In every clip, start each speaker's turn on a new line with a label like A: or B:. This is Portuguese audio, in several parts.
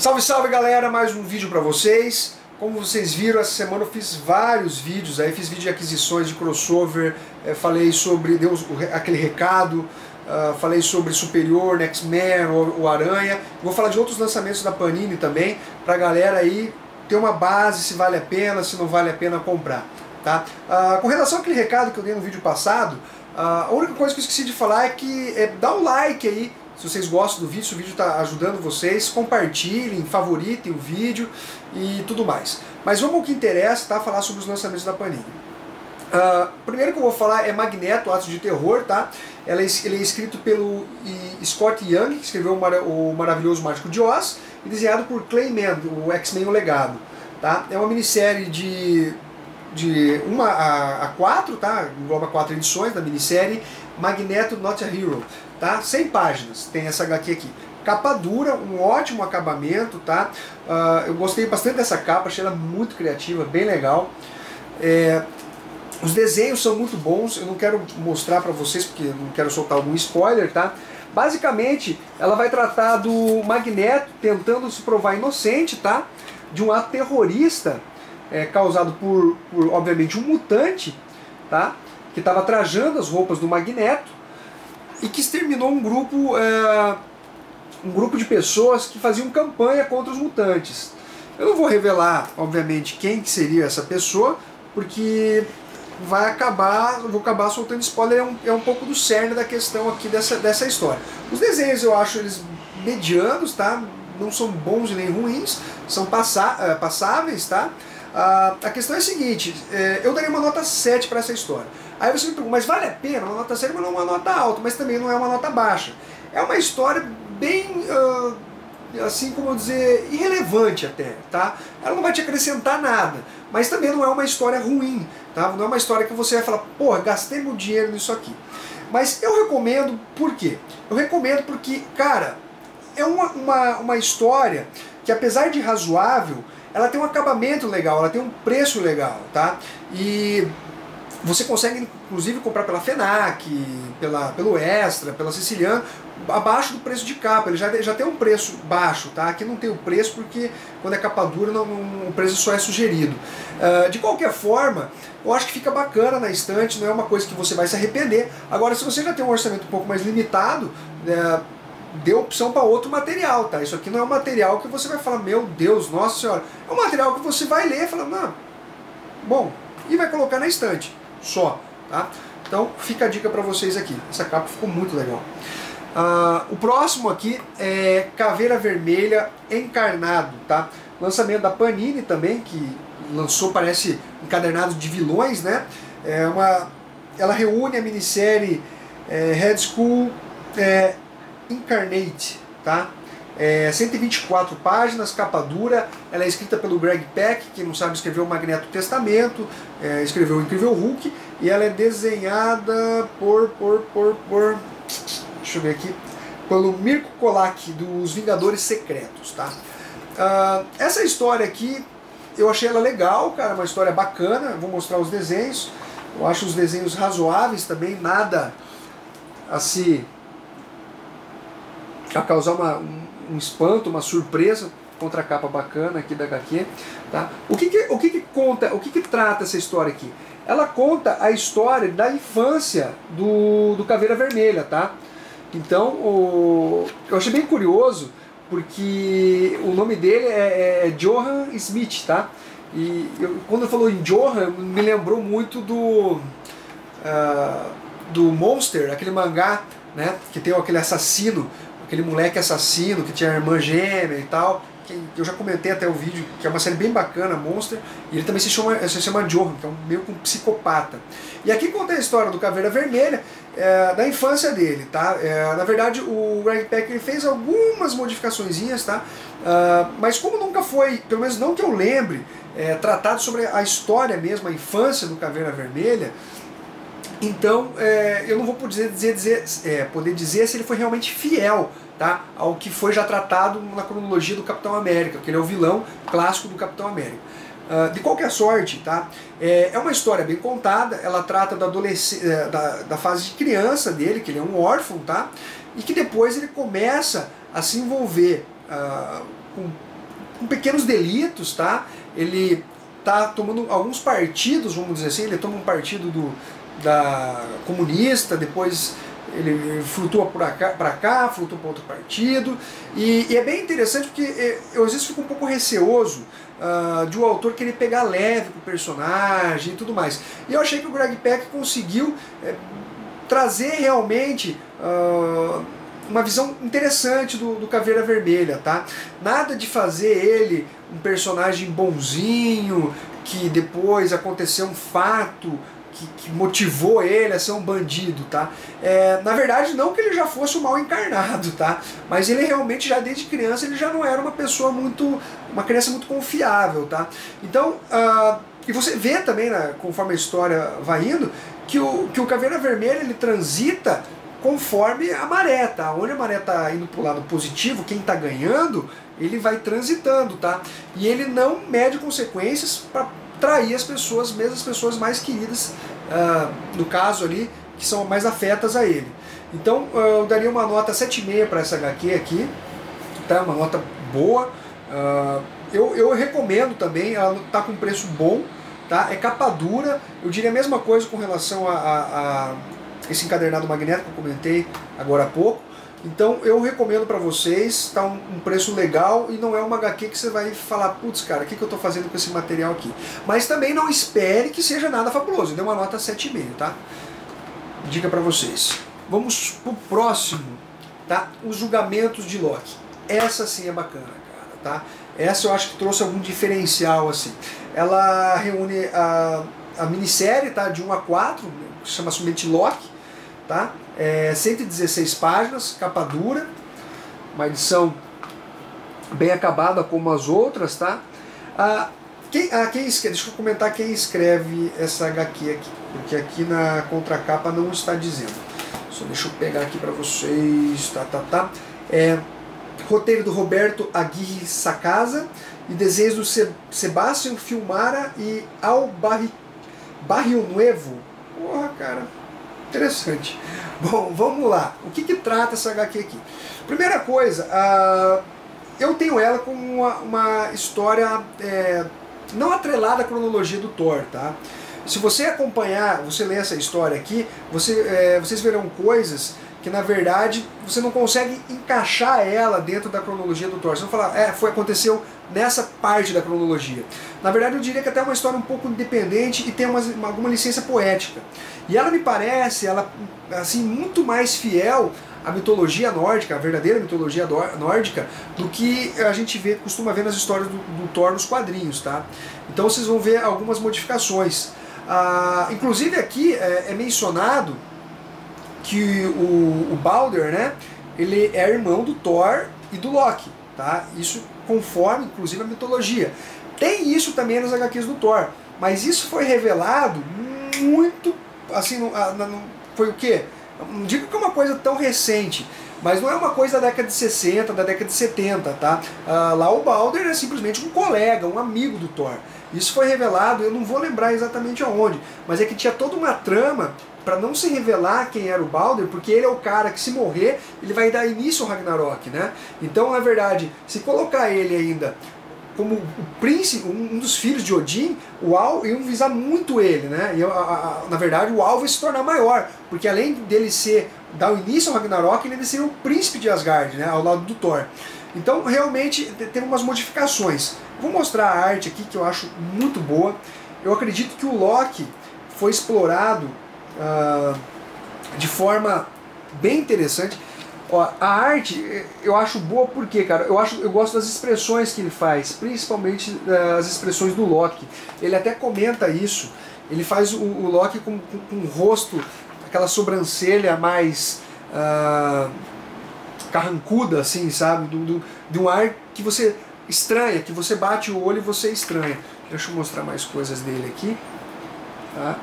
A: Salve, salve galera, mais um vídeo pra vocês. Como vocês viram, essa semana eu fiz vários vídeos, aí fiz vídeo de aquisições de crossover, falei sobre, deu aquele recado, falei sobre Superior, X-Men, o Aranha. Vou falar de outros lançamentos da Panini também, pra galera aí ter uma base, se vale a pena, se não vale a pena comprar. Tá? Com relação àquele recado que eu dei no vídeo passado, a única coisa que eu esqueci de falar é que dá um like aí, se vocês gostam do vídeo, se o vídeo está ajudando vocês, compartilhem, favoritem o vídeo e tudo mais. Mas vamos ao que interessa, tá? Falar sobre os lançamentos da Panini. Primeiro que eu vou falar é Magneto, Atos de Terror, tá? Ele é escrito pelo Scott Young, que escreveu o Maravilhoso Mágico de Oz, e desenhado por Clay Mann, o X-Men O Legado. Tá? É uma minissérie de 1 a 4, tá? Engloba 4 edições da minissérie Magneto Not a Hero, tá? 100 páginas tem essa HQ aqui. Capa dura, um ótimo acabamento, tá? Eu gostei bastante dessa capa, achei ela muito criativa, bem legal. Os desenhos são muito bons, eu não quero mostrar pra vocês porque não quero soltar algum spoiler, tá? Basicamente, ela vai tratar do Magneto tentando se provar inocente, tá? De um ato terrorista causado por, obviamente, um mutante, tá? Que estava trajando as roupas do Magneto e que exterminou um grupo de pessoas que faziam campanha contra os mutantes. Eu não vou revelar, obviamente, quem que seria essa pessoa, porque vou acabar soltando spoiler, é um pouco do cerne da questão aqui dessa história. Os desenhos eu acho eles medianos, tá? Não são bons e nem ruins, são passáveis, tá? A questão é a seguinte, eu daria uma nota 7 para essa história. Aí você me pergunta, mas vale a pena? Uma nota 7, mas não é uma nota alta, mas também não é uma nota baixa. É uma história bem, assim como dizer, irrelevante até, tá? Ela não vai te acrescentar nada, mas também não é uma história ruim, tá? Não é uma história que você vai falar, porra, gastei meu dinheiro nisso aqui. Mas eu recomendo, por quê? Eu recomendo porque, cara, é uma história que, apesar de razoável, ela tem um acabamento legal, ela tem um preço legal, tá? E você consegue, inclusive, comprar pela FENAC, pelo Extra, pela Siciliano, abaixo do preço de capa. Ele já tem um preço baixo, tá? Aqui não tem o preço porque quando é capa dura o preço só é sugerido. De qualquer forma, eu acho que fica bacana na estante, não é uma coisa que você vai se arrepender. Agora, se você já tem um orçamento um pouco mais limitado, dê opção para outro material, tá? Isso aqui não é um material que você vai falar, meu Deus, nossa senhora. É um material que você vai ler e falar, não, bom, e vai colocar na estante, só, tá? Então fica a dica para vocês aqui. Essa capa ficou muito legal. O próximo aqui é Caveira Vermelha Encarnado, tá? Lançamento da Panini também, que lançou, parece, encadernados de vilões, né? Ela reúne a minissérie Red Skull Incarnate, tá? 124 páginas, capa dura. Ela é escrita pelo Greg Pak, quem não sabe escreveu o Magneto Testamento, escreveu o Incrível Hulk, e ela é desenhada deixa eu ver aqui, pelo Mirko Kolak, dos Vingadores Secretos, tá? Essa história aqui, eu achei ela legal, cara, uma história bacana. Eu vou mostrar os desenhos. Eu acho os desenhos razoáveis também, nada assim a causar um espanto, uma surpresa contra a capa bacana aqui da HQ, tá? O que trata essa história aqui? Ela conta a história da infância do Caveira Vermelha, tá? Então, eu achei bem curioso, porque o nome dele é Johan Smith, tá? E quando eu falou em Johan, me lembrou muito do Monster, aquele mangá, né? Que tem aquele assassino, aquele moleque assassino que tinha irmã gêmea e tal, que eu já comentei até o vídeo, que é uma série bem bacana, Monster, e ele também se chama Johan, que é meio que um psicopata. E aqui conta a história do Caveira Vermelha, da infância dele, tá? Na verdade, o Greg Pak ele fez algumas modificaçõezinhas, tá? Mas como nunca foi, pelo menos não que eu lembre, tratado sobre a história mesmo, a infância do Caveira Vermelha, então eu não vou poder dizer se ele foi realmente fiel, tá, ao que foi já tratado na cronologia do Capitão América, que ele é o vilão clássico do Capitão América. De qualquer sorte, tá, é uma história bem contada. Ela trata da fase de criança dele, que ele é um órfão, tá, e que depois ele começa a se envolver com com pequenos delitos, tá? Ele tá tomando alguns partidos, vamos dizer assim, ele toma um partido da comunista, depois ele flutua para cá, flutua para outro partido, e é bem interessante porque eu às vezes fico um pouco receoso de um autor querer pegar leve com o personagem e tudo mais. E eu achei que o Greg Pak conseguiu trazer realmente uma visão interessante do Caveira Vermelha, tá? Nada de fazer ele um personagem bonzinho, que depois aconteceu um fato que motivou ele a ser um bandido, tá? Na verdade, não que ele já fosse o mal encarnado, tá? Mas ele realmente, já desde criança, ele já não era uma pessoa uma criança muito confiável, tá? Então, e você vê também, né, conforme a história vai indo, que o Caveira Vermelha, ele transita conforme a maré, tá? Onde a maré tá indo pro lado positivo, quem tá ganhando, ele vai transitando, tá? E ele não mede consequências para trair as pessoas, mesmo as pessoas mais queridas, no caso ali, que são mais afetas a ele. Então eu daria uma nota 7,5 para essa HQ aqui, tá? Uma nota boa. Eu recomendo também, ela tá com preço bom, tá? É capa dura. Eu diria a mesma coisa com relação a esse encadernado magnético que eu comentei agora há pouco. Então eu recomendo para vocês, tá um preço legal e não é uma HQ que você vai falar, putz cara, o que eu estou fazendo com esse material aqui? Mas também não espere que seja nada fabuloso, deu uma nota 7,5, tá? Dica para vocês. Vamos pro próximo, tá? Os julgamentos de Loki. Essa sim é bacana, cara, tá? Essa eu acho que trouxe algum diferencial, assim. Ela reúne a minissérie, tá? De 1 a 4, chama somente Loki, tá? 116 páginas, capa dura, uma edição bem acabada como as outras, tá? Deixa eu comentar quem escreve essa HQ aqui, porque aqui na contracapa não está dizendo. Só deixa eu pegar aqui para vocês, tá. Roteiro do Roberto Aguirre Sacasa e desenhos do Sebastião Filmara e Al Barrio Nuevo. Porra, cara, interessante. Bom, vamos lá. O que trata essa HQ aqui? Primeira coisa, eu tenho ela como uma história não atrelada à cronologia do Thor, tá? Se você acompanhar, você ler essa história aqui, vocês verão coisas que na verdade você não consegue encaixar ela dentro da cronologia do Thor. Você não fala, aconteceu nessa parte da cronologia. Na verdade eu diria que até é uma história um pouco independente e tem alguma licença poética. E ela me parece, assim, muito mais fiel à mitologia nórdica, à verdadeira mitologia nórdica, do que a gente costuma ver nas histórias do Thor nos quadrinhos, tá? Então vocês vão ver algumas modificações. Inclusive aqui é mencionado que o Balder, né, ele é irmão do Thor e do Loki, tá? Isso conforme, inclusive, a mitologia. Tem isso também nas HQs do Thor, mas isso foi revelado muito, assim, foi o quê? Não digo que é uma coisa tão recente, mas não é uma coisa da década de 60, da década de 70, tá? Lá o Balder é simplesmente um colega, um amigo do Thor. Isso foi revelado, eu não vou lembrar exatamente aonde, mas é que tinha toda uma trama para não se revelar quem era o Balder, porque ele é o cara que, se morrer, ele vai dar início ao Ragnarok, né? Então, na verdade, se colocar ele ainda como o príncipe, um dos filhos de Odin, iam visar muito ele, né? E, na verdade, o Al vai se tornar maior, porque além dele dar o início ao Ragnarok, ele seria o príncipe de Asgard, né? Ao lado do Thor. Então, realmente, tem umas modificações. Vou mostrar a arte aqui, que eu acho muito boa. Eu acredito que o Loki foi explorado de forma bem interessante. Ó, a arte eu acho boa porque, cara, eu gosto das expressões que ele faz, principalmente as expressões do Loki. Ele até comenta isso. Ele faz o Loki com o rosto, aquela sobrancelha mais carrancuda, assim, sabe? De um ar que você estranha, que você bate o olho e você estranha. Deixa eu mostrar mais coisas dele aqui. Tá?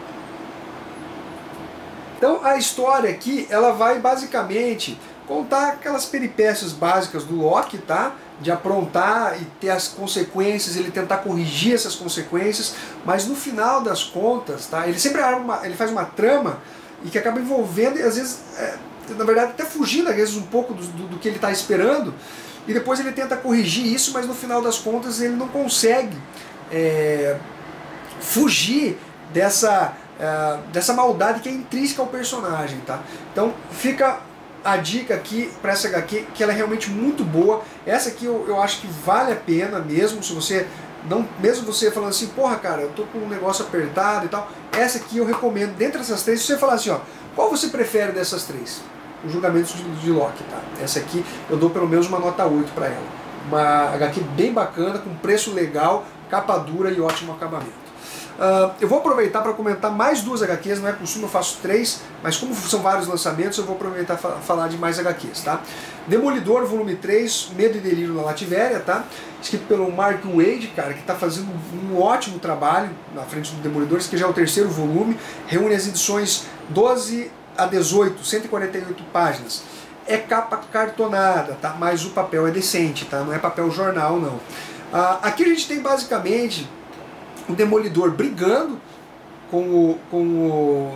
A: Então a história aqui, ela vai basicamente contar aquelas peripécias básicas do Loki, tá? De aprontar e ter as consequências, ele tentar corrigir essas consequências, mas no final das contas, tá? Ele sempre ele faz uma trama e que acaba envolvendo, e às vezes, na verdade, até fugindo às vezes um pouco do que ele está esperando, e depois ele tenta corrigir isso, mas no final das contas ele não consegue fugir dessa maldade que é intrínseca ao personagem, tá? Então fica a dica aqui para essa HQ, que ela é realmente muito boa. Essa aqui eu acho que vale a pena mesmo, se você não, mesmo você falando assim, porra cara, eu tô com um negócio apertado e tal, essa aqui eu recomendo. Dentre essas três, se você falar assim, ó, qual você prefere dessas três? Os Julgamentos de Loki, tá? Essa aqui eu dou pelo menos uma nota 8 para ela. Uma HQ bem bacana, com preço legal, capa dura e ótimo acabamento. Eu vou aproveitar para comentar mais duas HQs, não é costume, eu faço três, mas como são vários lançamentos, eu vou aproveitar para falar de mais HQs, tá? Demolidor, volume 3, Medo e Delírio na Lativéria, tá? Escrito pelo Mark Waid, cara, que está fazendo um ótimo trabalho na frente do Demolidor, esse que já é o terceiro volume, reúne as edições 12 a 18, 148 páginas. É capa cartonada, tá? Mas o papel é decente, tá? Não é papel jornal, não. Aqui a gente tem basicamente o Demolidor brigando com o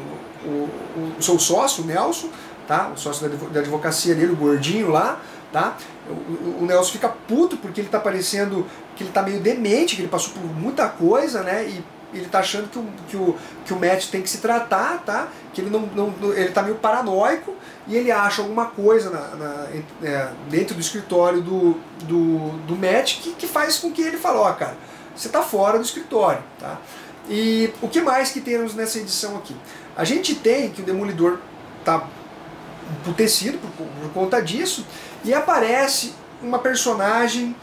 A: seu sócio, o Nelson, tá? O sócio da advocacia dele, o gordinho lá, tá? O Nelson fica puto porque ele tá parecendo que ele tá meio demente, que ele passou por muita coisa, né? E ele tá achando que o Matt tem que se tratar, tá? Que ele ele tá meio paranoico e ele acha alguma coisa dentro do escritório do Matt que faz com que ele fale, ó, cara, você tá fora do escritório, tá? E o que mais que temos nessa edição aqui? A gente tem que o Demolidor tá emputecido por conta disso, e aparece uma personagem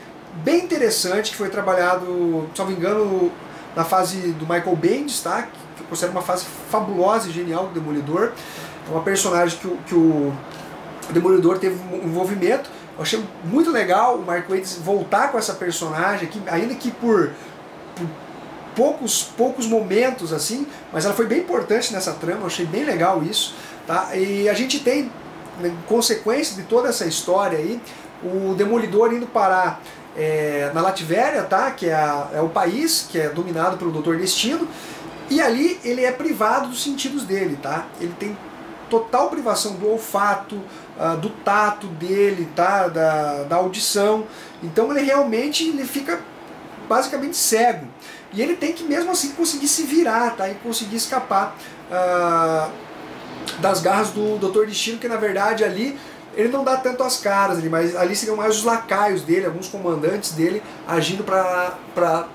A: bem interessante que foi trabalhado, se não me engano, na fase do Michael Bendis, tá? Que eu considero uma fase fabulosa e genial do Demolidor. É uma personagem que o Demolidor teve um envolvimento. Eu achei muito legal o Mark Waid voltar com essa personagem aqui, ainda que por poucos momentos assim, mas ela foi bem importante nessa trama, eu achei bem legal isso, tá? E a gente tem, em consequência de toda essa história aí, o Demolidor indo parar na Lativéria, tá? Que é o país que é dominado pelo Dr. Destino, e ali ele é privado dos sentidos dele, tá? Ele tem total privação do olfato, do tato dele, tá? Da audição. Então ele fica basicamente cego. E ele tem que mesmo assim conseguir se virar, tá? E conseguir escapar das garras do Dr. Destino, que na verdade ali ele não dá tanto as caras, mas ali seriam mais os lacaios dele, alguns comandantes dele agindo para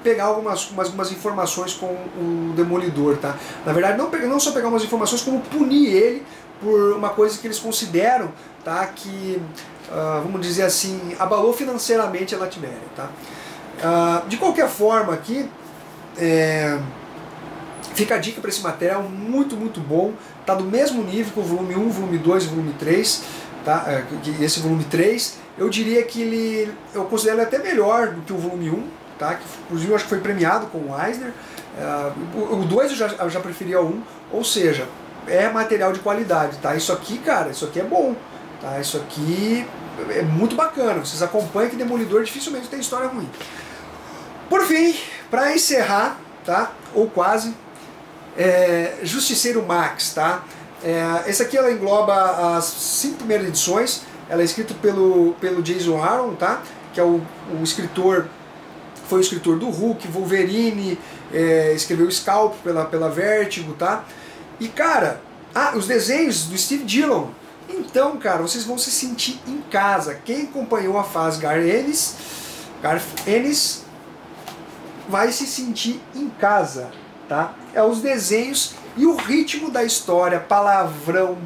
A: pegar algumas informações com o Demolidor, tá? Na verdade, não só pegar umas informações, como punir ele por uma coisa que eles consideram, tá? Que, vamos dizer assim, abalou financeiramente a Latiméria, tá? De qualquer forma aqui, fica a dica para esse material, muito, muito bom, tá do mesmo nível que o volume 1, volume 2 e volume 3, tá? Esse volume 3, eu diria que eu considero ele até melhor do que o volume 1, tá? Que inclusive eu acho que foi premiado com o Eisner. O 2 eu já preferia o 1, ou seja, é material de qualidade, tá? Isso aqui, cara, isso aqui é bom, tá? Isso aqui é muito bacana, vocês acompanham que Demolidor dificilmente tem história ruim. Por fim, para encerrar, tá? Ou quase, Justiceiro Max, tá? Essa aqui ela engloba as 5 primeiras edições. Ela é escrita pelo Jason Aaron, tá? Que é o escritor, foi o escritor do Hulk, Wolverine, escreveu Scalp pela Vertigo, tá? E cara, os desenhos do Steve Dillon. Então, cara, vocês vão se sentir em casa. Quem acompanhou a fase Garth Ennis vai se sentir em casa, tá? Os desenhos e o ritmo da história, palavrão,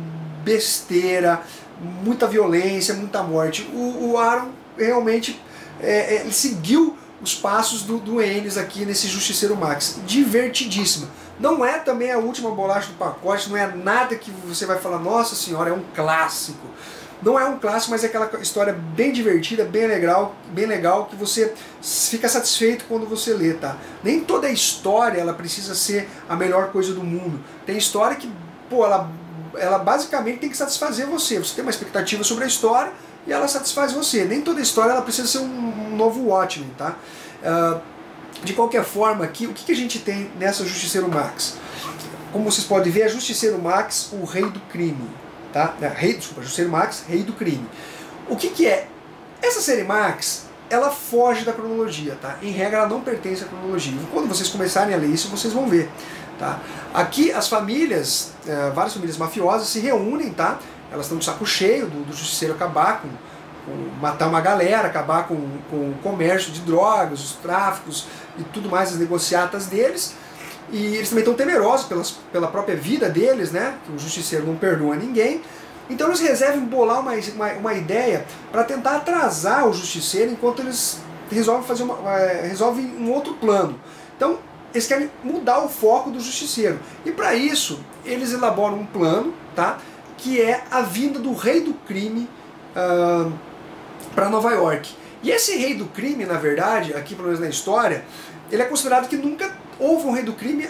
A: besteira, muita violência, muita morte. O Aaron realmente ele seguiu os passos do Ennis aqui nesse Justiceiro Max. Divertidíssima. Não é também a última bolacha do pacote, não é nada que você vai falar, nossa senhora, é um clássico. Não é um clássico, mas é aquela história bem divertida, bem legal, que você fica satisfeito quando você lê, tá? Nem toda história ela precisa ser a melhor coisa do mundo. Tem história que, pô, ela basicamente tem que satisfazer você. Você tem uma expectativa sobre a história e ela satisfaz você. Nem toda história ela precisa ser um novo Watchmen, tá? De qualquer forma, aqui, o que a gente tem nessa Justiceiro Max? Como vocês podem ver, é Justiceiro Max, o rei do crime. Tá? Justiceiro Max, rei do crime. O que é Essa série Max, ela foge da cronologia, tá? Em regra, ela não pertence à cronologia. Quando vocês começarem a ler isso, vocês vão ver, tá? Aqui, as famílias, várias famílias mafiosas se reúnem, tá? Elas estão de saco cheio do justiceiro acabar com matar uma galera, acabar com o comércio de drogas, os tráficos e tudo mais, as negociatas deles. E eles também estão temerosos pela própria vida deles, né? Que o justiceiro não perdoa ninguém. Então eles resolvem bolar uma ideia para tentar atrasar o justiceiro enquanto eles resolvem um outro plano. Então eles querem mudar o foco do justiceiro. E para isso eles elaboram um plano, tá? Que é a vinda do rei do crime para Nova York. E esse rei do crime, na verdade, aqui pelo menos na história, ele é considerado que nunca houve um rei do crime,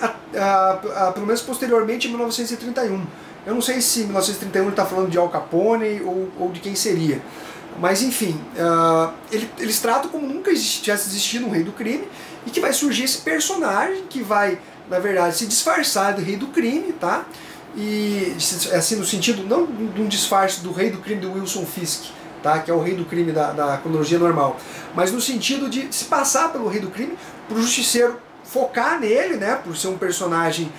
A: pelo menos posteriormente em 1931. Eu não sei se em 1931 ele está falando de Al Capone ou de quem seria. Mas enfim, eles tratam como nunca tivesse existido um rei do crime e que vai surgir esse personagem que vai, na verdade, se disfarçar do rei do crime, tá? E assim, no sentido não de um disfarce do rei do crime do Wilson Fisk, tá? Que é o rei do crime da cronologia normal, mas no sentido de se passar pelo rei do crime, para o justiceiro focar nele, né? Por ser um personagem,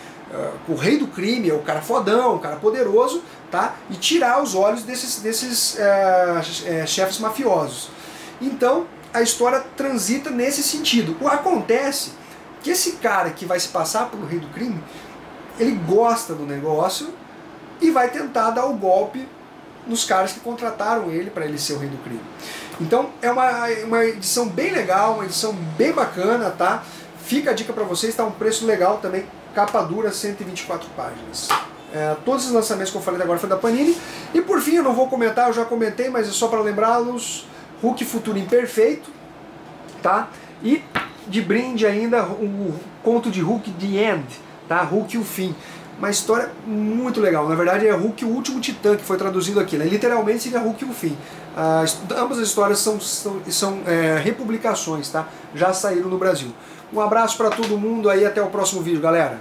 A: o rei do crime, é o cara fodão, o cara poderoso, tá? E tirar os olhos desses chefes mafiosos. Então a história transita nesse sentido. Acontece que esse cara que vai se passar pelo rei do crime, ele gosta do negócio e vai tentar dar o golpe nos caras que contrataram ele para ele ser o rei do crime. Então é uma edição bem legal, uma edição bem bacana, tá? Fica a dica para vocês, tá um preço legal também, capa dura, 124 páginas. Todos os lançamentos que eu falei agora foi da Panini. E por fim, eu não vou comentar, eu já comentei, mas é só para lembrá-los, Hulk Futuro Imperfeito, tá? E de brinde ainda o conto de Hulk The End, tá? Hulk o Fim. Uma história muito legal. Na verdade é Hulk o Último Titã, que foi traduzido aqui, né? Literalmente seria Hulk o Fim. Ambas as histórias são republicações, tá? Já saíram no Brasil. Um abraço para todo mundo aí, até o próximo vídeo, galera.